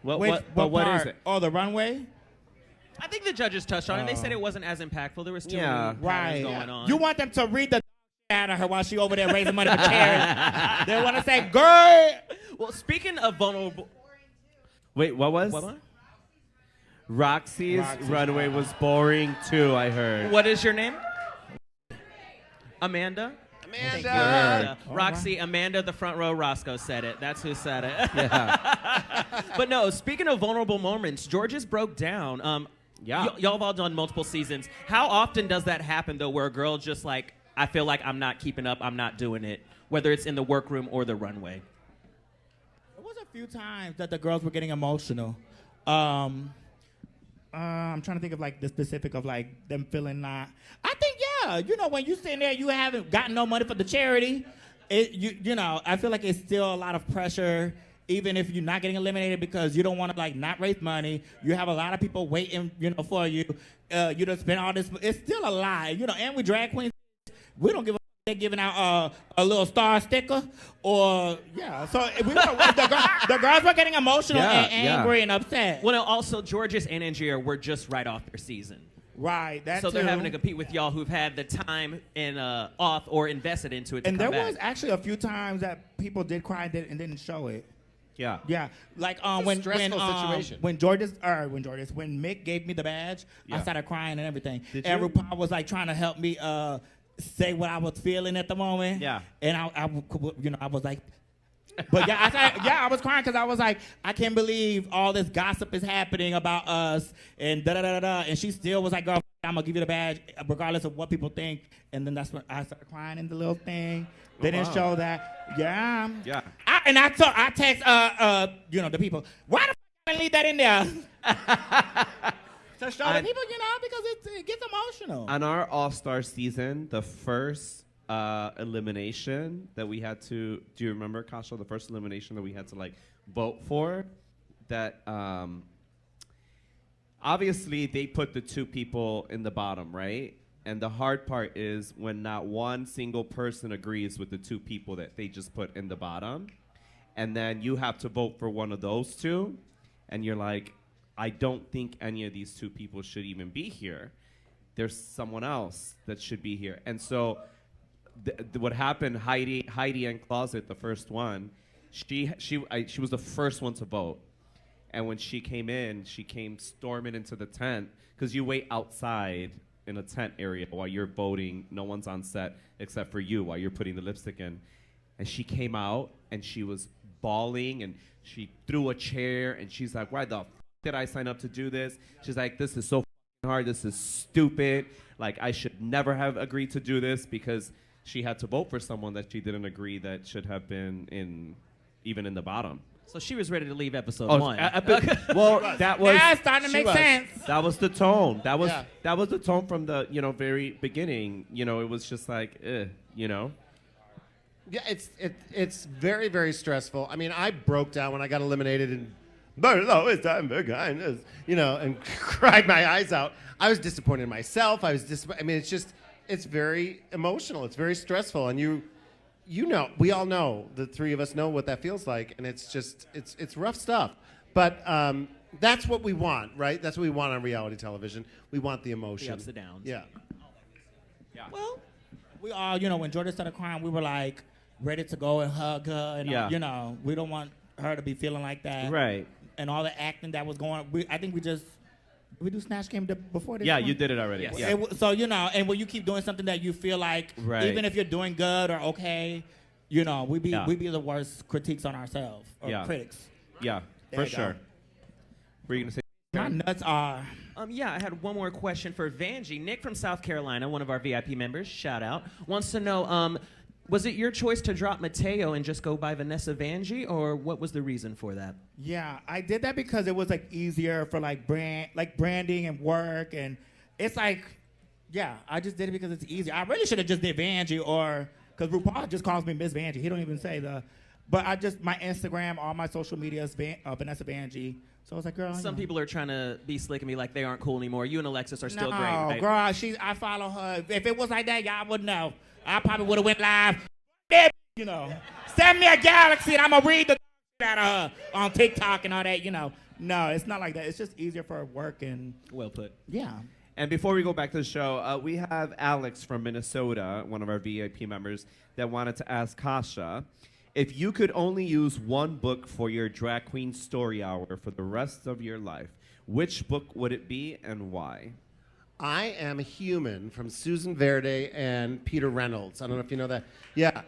is part? it? Oh, the runway. I think the judges touched on it. They said it wasn't as impactful. There was too Yeah. many Right. patterns going on. You want them to read the out of her while she over there raising money for charity. They want to say, "Girl." Well, speaking of vulnerable, Wait, what was? Roxy's runway was boring too, I heard. what is your name? Amanda. Amanda. Roxy, Amanda, the front row, Roscoe said it. That's who said it. Yeah. But no, speaking of vulnerable moments, George's broke down. Yeah. Y'all have all done multiple seasons. How often does that happen, though, where a girl just like, I feel like I'm not keeping up, I'm not doing it, whether it's in the workroom or the runway? There was a few times that the girls were getting emotional. I'm trying to think of like the specific of like them feeling not. I think you know when you sitting there, you haven't gotten no money for the charity. You know, I feel like it's still a lot of pressure, even if you're not getting eliminated because you don't want to like not raise money. You have a lot of people waiting, you know, for you. You don't spend all this. It's still a lie, you know. And we drag queens, we don't give a. They're giving out a little star sticker, or so the girls were getting emotional and angry and upset. Well, no, also Georges and Angier were just right off their season. Right, that So too. they're having to compete with y'all who've had the time and off or invested into it to And come there back. was actually a few times that people did cry and didn't show it. Yeah. Yeah, like a when stressful situation. when Mick gave me the badge, I started crying and everything. Did And you? RuPaul was like trying to help me say what I was feeling at the moment. Yeah. And I was like, but I was crying because I was like, I can't believe all this gossip is happening about us and da da da da. And she still was like, girl, I'm gonna give you the badge regardless of what people think. And then that's when I started crying in the little thing. They didn't show that. Yeah. Yeah. I text the people, why the f*** leave that in there? To show the people, because it gets emotional. On our All-Star season, the first elimination that we had to, do you remember, Kasha, the first elimination that we had to like vote for? That obviously they put the two people in the bottom, right? And the hard part is when not one single person agrees with the two people that they just put in the bottom. And then you have to vote for one of those two. And you're like, I don't think any of these two people should even be here. There's someone else that should be here. And so what happened, Heidi and Closet, the first one, she was the first one to vote. And when she came in, she came storming into the tent, because you wait outside in a tent area while you're voting. No one's on set except for you while you're putting the lipstick in. And she came out, and she was bawling, and she threw a chair, and she's like, why the f*** did I sign up to do this? She's like, this is so hard. This is stupid. Like, I should never have agreed to do this, because she had to vote for someone that she didn't agree that should have been even in the bottom. So she was ready to leave episode one. Well, that was Yeah, it's starting to make sense. that was the tone. That was Yeah. that was the tone from the very beginning. It was just like, Yeah, it's very, very stressful. I mean, I broke down when I got eliminated, and there's always time for kindness, and cried my eyes out. I was disappointed in myself. I mean, it's very emotional. It's very stressful, and we all know, the three of us know what that feels like, and it's just, it's rough stuff. But that's what we want, right? That's what we want on reality television. We want the emotion. The ups and downs. Yeah. Well, we all, when Jordan started crying, we were like ready to go and hug her. And, we don't want her to be feeling like that. Right. And all the acting that was going on. I think we do Snatch Game before this? Yeah, one? you did it already. Yes. Yeah. So, and when you keep doing something that you feel like, even if you're doing good or okay, we be the worst critiques on ourselves, or critics. Yeah, There for you sure. go. Were you going to say? My nuts are... Yeah, I had one more question for Vanjie. Nick from South Carolina, one of our VIP members, shout out, wants to know, was it your choice to drop Mateo and just go by Vanessa Vanjie, or what was the reason for that? Yeah, I did that because it was easier for branding and work, and it's I just did it because it's easier. I really should have just did Vanjie, or because RuPaul just calls me Miss Vanjie. He don't even say but my Instagram, all my social media is Vanessa Vanjie. So I was like, girl. Some people are trying to be slick and be like, they aren't cool anymore. You and Alexis are still no, great, right? girl, I follow her. If it was like that, y'all wouldn't know. I probably would have went live. Send me a galaxy and I'm going to read the out of her on TikTok and all that, No, it's not like that. It's just easier for work and... Well put. Yeah. And before we go back to the show, we have Alex from Minnesota, one of our VIP members, that wanted to ask Kasha, if you could only use one book for your drag queen story hour for the rest of your life, which book would it be and why? I Am Human from Susan Verde and Peter Reynolds. I don't know if you know that. Yeah.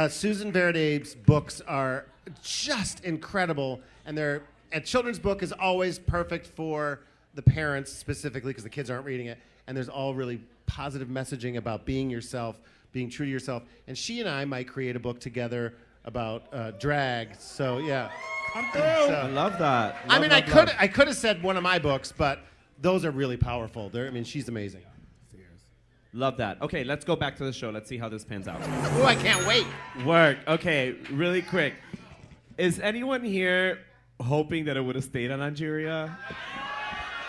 Susan Verde's books are just incredible, and a children's book is always perfect for the parents specifically because the kids aren't reading it, and there's all really positive messaging about being yourself, being true to yourself. And she and I might create a book together about drag. So yeah, I'm through. I love that. I could have said one of my books, but those are really powerful. She's amazing. Love that. Okay, let's go back to the show. Let's see how this pans out. Oh, I can't wait. Work. Okay, really quick. Is anyone here hoping that it would have stayed on Nigeria?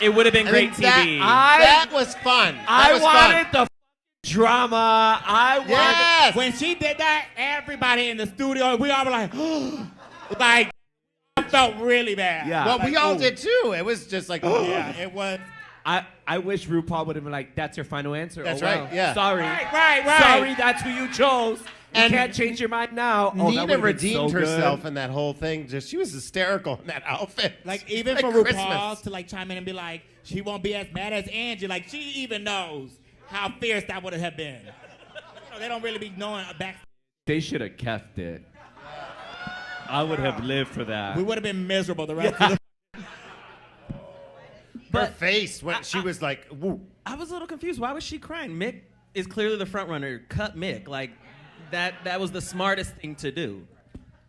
It would have been great TV. That was fun. I wanted the drama. Yes. When she did that, everybody in the studio, we all were like, like, I felt really bad. Yeah. Well, we all did too. It was just like, Yeah, it was. I wish RuPaul would have been like, that's your final answer. That's oh, right, wow. yeah. Sorry. Right. Sorry, that's who you chose. And you can't change your mind now. Oh, that Nina would've been redeemed so good. herself in that whole thing. She was hysterical in that outfit. Like, even Like for Christmas. RuPaul to chime in and be like, she won't be as mad as Angie. Like, she even knows how fierce that would have been. They don't really be knowing back. They should have kept it. I would have lived for that. We would have been miserable the rest of the. Her face when she was like, woo. I was a little confused. Why was she crying? Mick is clearly the front runner. Cut Mick. Like, that was the smartest thing to do.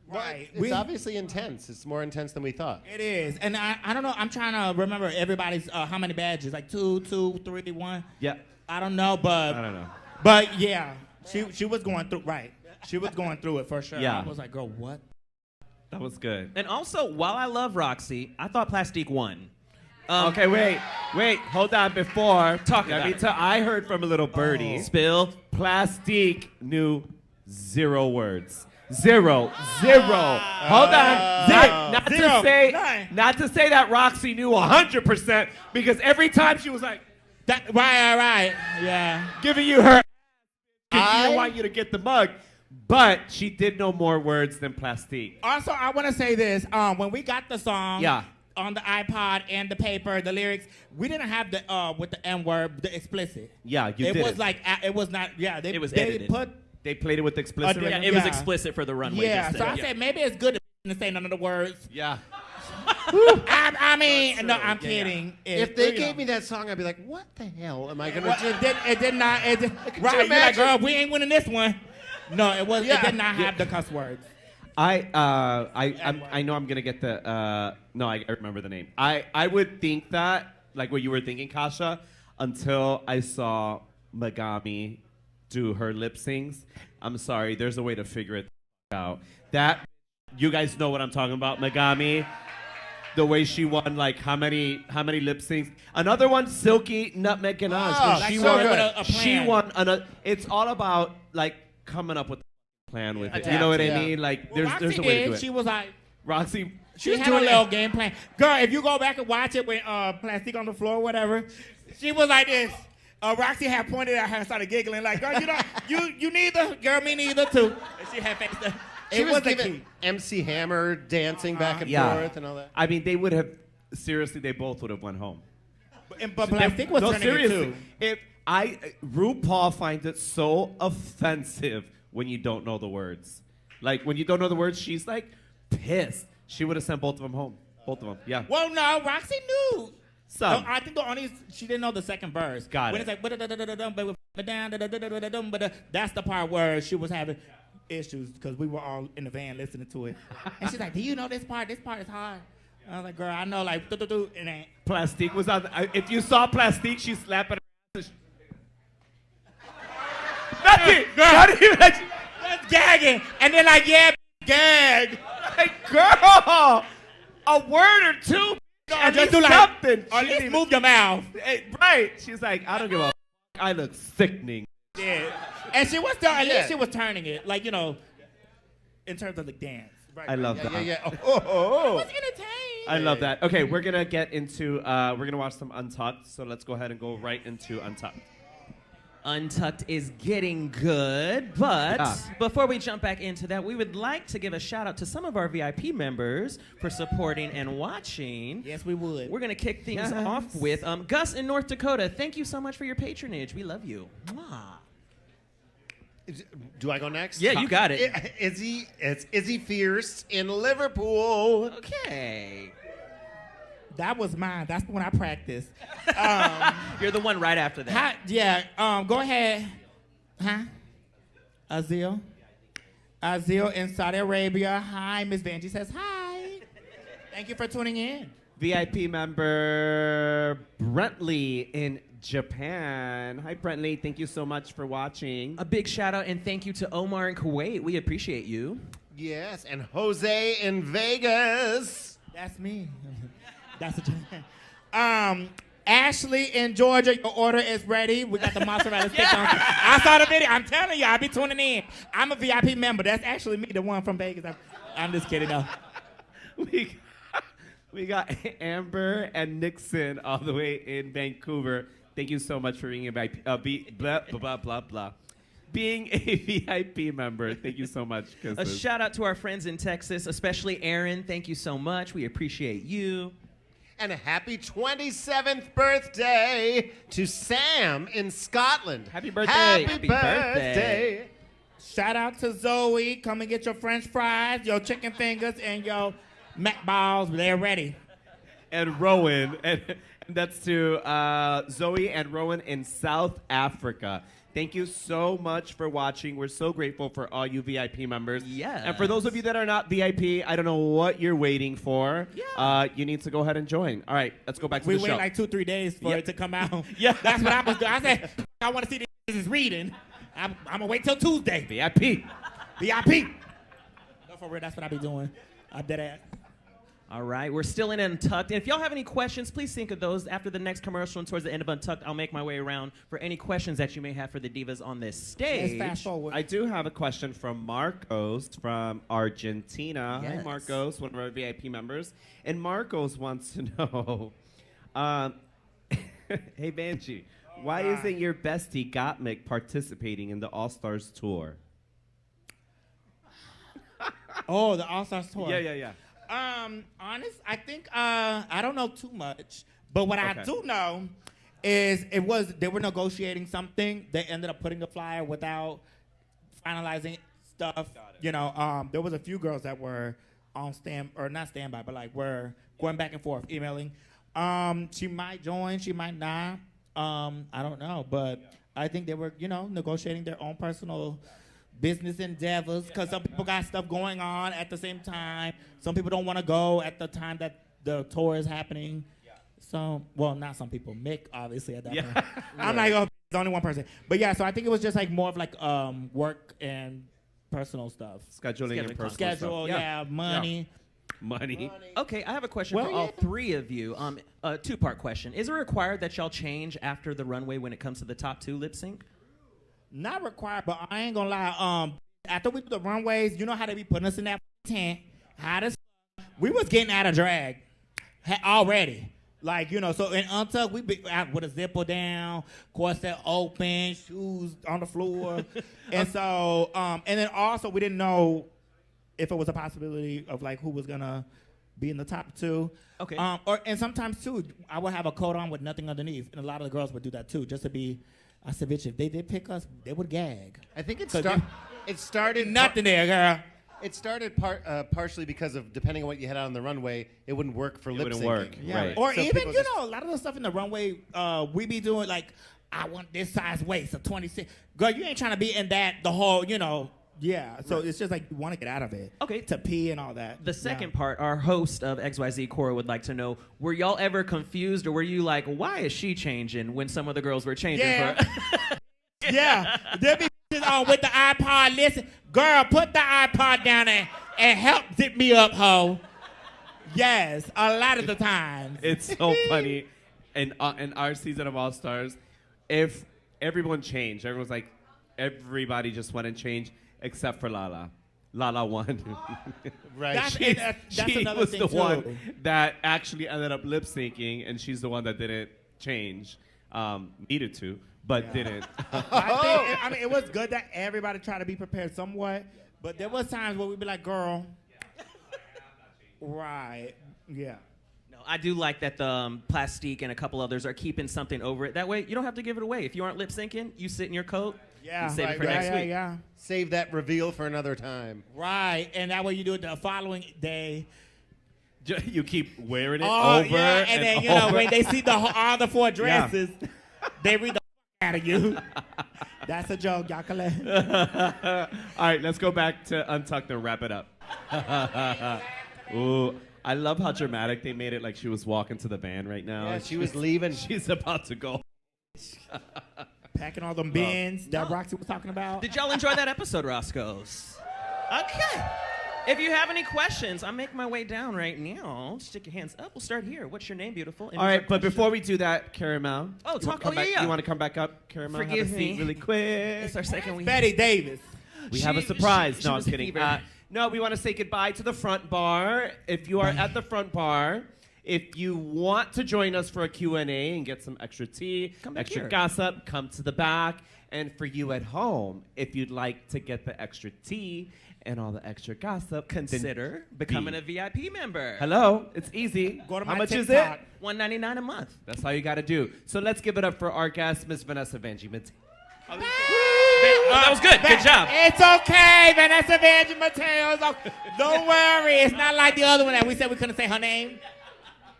Right. It's obviously intense. It's more intense than we thought. It is. And I don't know. I'm trying to remember everybody's, how many badges. Like 2, 3, 1. Yeah. I don't know, but. I don't know. But, yeah. She was going through, right. She was going through it for sure. Yeah. I was like, girl, what? That was good. And also, while I love Roxy, I thought Plastique won. Okay, wait, hold on. Before Talk about it. I heard from a little birdie. Spill. Plastique knew 0 words. 0. Hold on. Not to say that Roxy knew 100%, because every time she was like, Right. Yeah. giving you her, she didn't want you to get the mug, but she did know more words than Plastique. Also, I want to say this. When we got the song. Yeah. On the iPod and the paper, the lyrics, we didn't have the with the N-word, the explicit. Yeah, you did. It was like it was not. Yeah, It was edited. They played it with explicit. Yeah, it was explicit for the runway. Yeah, just so to- I said maybe it's good to say none of the words. Yeah. I mean, no, I'm kidding. If they gave me that song, I'd be like, what the hell am I going to do? It did not. Right, you're like, imagine? girl, we ain't winning this one. No, it was. Yeah. It did not have the cuss words. I know I'm gonna get the no, I remember the name. I would think that, like what you were thinking, Kasha, until I saw Megami do her lip syncs. I'm sorry, there's a way to figure it out. That, you guys know what I'm talking about, Megami. The way she won, like how many lip syncs? Another one, Silky Nutmeg Ganache. Oh, she so won. good. She won. It's all about like coming up with plan with it. Yeah. You know what Yeah. I mean? Like, Well, there's a Roxy way to do did. it. She was like, Roxy, she had a little game plan. Girl, if you go back and watch it with plastic on the floor or whatever, she was like this. Roxy had pointed at her and started giggling like, girl, you neither. Girl, me neither too. And she had faced her. She It was was the giving key. MC Hammer dancing back and Yeah. forth and all that. I mean, they would have, seriously, they both would have went home. But plastic was No, turning it seriously. too. If RuPaul finds it so offensive when you don't know the words. Like, when you don't know the words, she's like pissed. She would have sent both of them home. Both of them, yeah. Well, no, Roxy knew. Some. I think the only she didn't know the second verse. Got when it. it's like that's the part where she was having issues because we were all in the van listening to it, and she's like, "Do you know this part? This part is hard." I was like, "Girl, I know like it ain't." Plastique was on. If you saw Plastique, she's slapping her ass. Nothing. Not even. Just gagging, and then like, yeah, gag. Like, girl, a word or two. Or At just least do like, something. or She at least didn't even- move your mouth. Right. She's like, I don't give a. I look sickening. Yeah, and she was at Yeah. least she was turning it, like in terms of the dance. Right. I love that. Yeah. It was entertaining. I love that. Okay, we're gonna get into. We're gonna watch some Untucked. So let's go ahead and go right into Untucked. Untucked is getting good, but before we jump back into that, we would like to give a shout out to some of our VIP members for supporting and watching. Yes, we would. We're gonna kick things off with Gus in North Dakota. Thank you so much for your patronage. We love you. Mwah. Do I go next? Yeah, you got it. It's Izzy Fierce in Liverpool. Okay. That was mine. That's the one I practiced. You're the one right after that. Go ahead. Huh? Azil in Saudi Arabia. Hi, Miss Vanjie says hi. Thank you for tuning in. VIP member Brentley in Japan. Hi, Brentley. Thank you so much for watching. A big shout out and thank you to Omar in Kuwait. We appreciate you. Yes, and Jose in Vegas. That's me. That's Ashley in Georgia, your order is ready. We got the mozzarella sticks on. I saw the video. I'm telling you, I'll be tuning in. I'm a VIP member. That's actually me, the one from Vegas. I'm just kidding, though. We got Amber and Nixon all the way in Vancouver. Thank you so much for being a VIP. Blah, blah, blah, blah. Being a VIP member. Thank you so much. A shout out to our friends in Texas, especially Aaron. Thank you so much. We appreciate you. And a happy 27th birthday to Sam in Scotland. Happy birthday. Happy birthday. birthday. Shout out to Zoe. Come and get your French fries, your chicken fingers, and your mac balls. They're ready. And Rowan. And that's to Zoe and Rowan in South Africa. Thank you so much for watching. We're so grateful for all you VIP members. Yes. And for those of you that are not VIP, I don't know what you're waiting for. Yeah. You need to go ahead and join. All right, let's go back to We the wait show. like 2-3 days for it to come out. Yeah. That's what I was doing. I said, I want to see this is reading. I'm going to wait till Tuesday. VIP. VIP. No, for real, that's what I be doing. I did that. All right, we're still in Untucked. And if y'all have any questions, please think of those after the next commercial and towards the end of Untucked. I'll make my way around for any questions that you may have for the divas on this stage. Let's fast forward. I do have a question from Marcos from Argentina. Hi, Yes. Marcos, one of our VIP members. And Marcos wants to know, hey, Vanjie, why isn't your bestie Gottmik participating in the All-Stars tour? Oh, the All-Stars tour. Yeah. Honest, I think I don't know too much, but what I Okay. do know is they were negotiating something. They ended up putting the flyer without finalizing stuff. You know, there was a few girls that were on not standby, but like were going back and forth, emailing. She might join, she might not. I don't know, but I think they were, negotiating their own personal business endeavors because some people got stuff going on at the same time. Some people don't want to go at the time that the tour is happening. So, well, not some people. Mick, obviously, at that point. I'm like, oh, there's only one person. But yeah, so I think it was just like more of like work and personal stuff. Scheduling and personal Schedule, stuff. yeah, money. Money. Okay, I have a question for all three of you. A two-part question. Is it required that y'all change after the runway when it comes to the top two lip sync? Not required, but I ain't gonna lie. after we do the runways, you know how they be putting us in that tent, hot as we was getting out of drag already. Like, you know, so in Untucked, we be out with a zipper down, corset open, shoes on the floor. And so, and then also we didn't know if it was a possibility of like who was gonna be in the top 2. Okay. And sometimes too, I would have a coat on with nothing underneath. And a lot of the girls would do that too, just to be, I said, bitch, if they did pick us, they would gag. I think it started Nothing there, girl. It started partially because of depending on what you had on the runway, it wouldn't work for lip syncing. work, Yeah. right. Or So even, people you just- know, a lot of the stuff in the runway, we be doing like, I want this size waist, a 26. Girl, you ain't trying to be in that the whole, you know, yeah. So it's just like you want to get out of it. Okay. To pee and all that. The second part, our host of XYZ Cora would like to know, were y'all ever confused or were you like, why is she changing when some of the girls were changing Yeah. for Yeah. There be bitches on with the iPod. Listen, girl, put the iPod down there and help zip me up, ho. Yes, a lot of the times. It's so funny. In our season of All Stars, if everyone changed, everyone's like, everybody just went and changed except for Lala. Lala won. Right. That's she another was thing the too. one that actually ended up lip syncing, and she's the one that didn't change. Needed to, but didn't. I mean, it was good that everybody tried to be prepared somewhat, but there was times where we'd be like, girl. Right. Yeah. No, I do like that the Plastique and a couple others are keeping something over it. That way, you don't have to give it away. If you aren't lip syncing, you sit in your coat. Yeah. You save it for Right, next week. Yeah. Save that reveal for another time. Right. And that way you do it the following day. You keep wearing it Oh, over yeah. And then, you know, over. when they see all the 4 dresses, they read the out of you. That's a joke. Y'all can laugh. All right, let's go back to Untucked and wrap it up. Ooh, I love how dramatic they made it, like she was walking to the van right now. Yeah, she was leaving. She's about to go. Packing all them bins that Roxy was talking about. Did y'all enjoy that episode, Roscoe's? Okay. If you have any questions, I'm making my way down right now. Stick your hands up. We'll start here. What's your name, beautiful? All right, but before we do that, Caramel. Oh, you wanna talk- come oh, back- yeah, yeah. You want to come back up, Caramel? Forgive have a seat me. really quick. It's our second week. Betty Davis. We have a She- surprise. she No, I'm was a kidding. fever. No, we want to say goodbye to the front bar. If you are at the front bar, if you want to join us for a Q&A and get some extra tea, Come back extra here. gossip, come to the back. And for you at home, if you'd like to get the extra tea and all the extra gossip, Consider becoming a VIP member. Hello, it's easy. Go to How my much is TikTok. it? $1.99 a month. That's all you got to do. So let's give it up for our guest, Miss Vanessa Vanjie Mateo. That was good. Good job. It's okay, Vanessa Vanjie Mateo. It's okay. Don't worry. It's not like the other one that we said we couldn't say her name.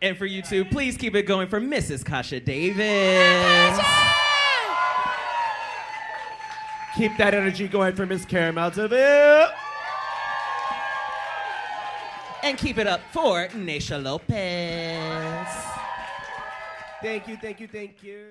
And for you two, please keep it going for Mrs. Kasha Davis. Keep that energy going for Miss Caramel DeVille. And keep it up for Naysha Lopez. Thank you, thank you, thank you.